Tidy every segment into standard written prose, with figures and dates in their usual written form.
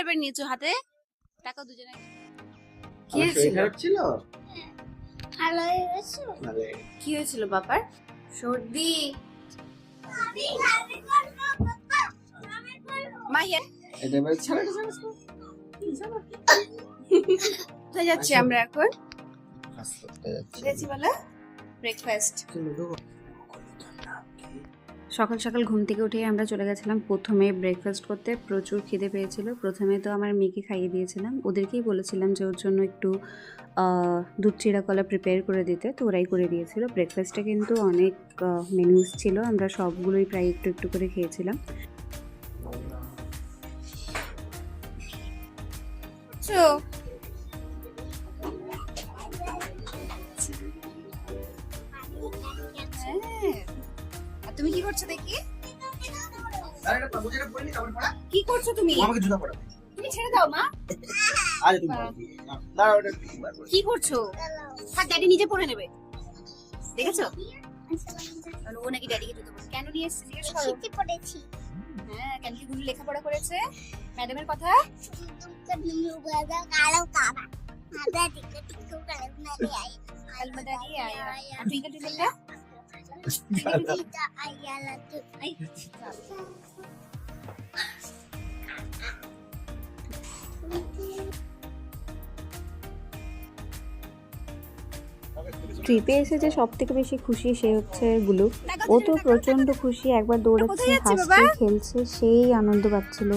টাইপের নিয়েছো হাতে? টাকা দুজনে কি হয়েছিল? ভালো হয়েছে। কি হয়েছিল বাবার? সর্দি? মাহিয়া এটা এবার ছাড়া কোথায় যাচ্ছি আমরা এখন? যাচ্ছি বলে ব্রেকফাস্ট। সকাল সকাল ঘুম থেকে উঠে আমরা চলে গেছিলাম প্রথমে ব্রেকফাস্ট করতে। প্রচুর খিদে পেয়েছিল। প্রথমে তো আমার মেয়েকে খাইয়ে দিয়েছিলাম, ওদেরকেই বলেছিলাম যে ওর জন্য একটু দুধ চিড়া কলা প্রিপেয়ার করে দিতে, তো ওরাই করে দিয়েছিল। ব্রেকফাস্টে কিন্তু অনেক মেনুস ছিল, আমরা সবগুলোই প্রায় একটু একটু করে খেয়েছিলাম। তুমি কি করছো দেখি? কি করছো তুমি? আমাকে জুতা পরা। তুমি ছেড়ে দাও মা। আরে তুমি দাঁড়াও, এটা কি করছো? থাক, ড্যাডি নিজে পরে নেবে। দেখেছো ও নাকি ড্যাডিকে জুতো পরে কেন নিয়ে এসেছে জিজ্ঞেস করো। শীতে পড়েছি। হ্যাঁ, কেন কি গুলো লেখাপড়া করেছে ম্যাডামের কথা? কালো কাবা আদা টিকা টিকা কালো নালে আই আলমাদারি আয়া আর টুইঙ্কেল টুইঙ্কেলটা টিকা আইয়ালা তো আই ট্রিপে এসে যে সব থেকে বেশি খুশি সে হচ্ছে গুলু। ও তো প্রচন্ড খুশি, একবার দৌড়াচ্ছে, হাসছে, খেলছে, সেই আনন্দ পাচ্ছিল।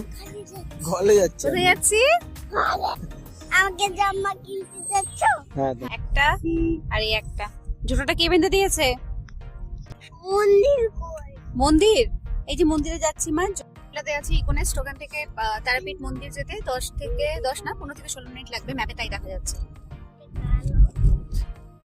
গলে যাচ্ছে। কোথায় যাচ্ছি? আমাকে জামা কিনতে যাচ্ছ? হ্যাঁ একটা আর এই একটা। জুতোটা কে বেঁধে দিয়েছে? মন্দির কই? মন্দির? এই যে মন্দিরে যাচ্ছি মা। জলাতে আছি ইকোনেস্ট, ওখান থেকে তারাপীঠ মন্দির যেতে 10 থেকে 10 না 15 থেকে 16 মিনিট লাগবে, ম্যাপে তাই দেখা যাচ্ছে।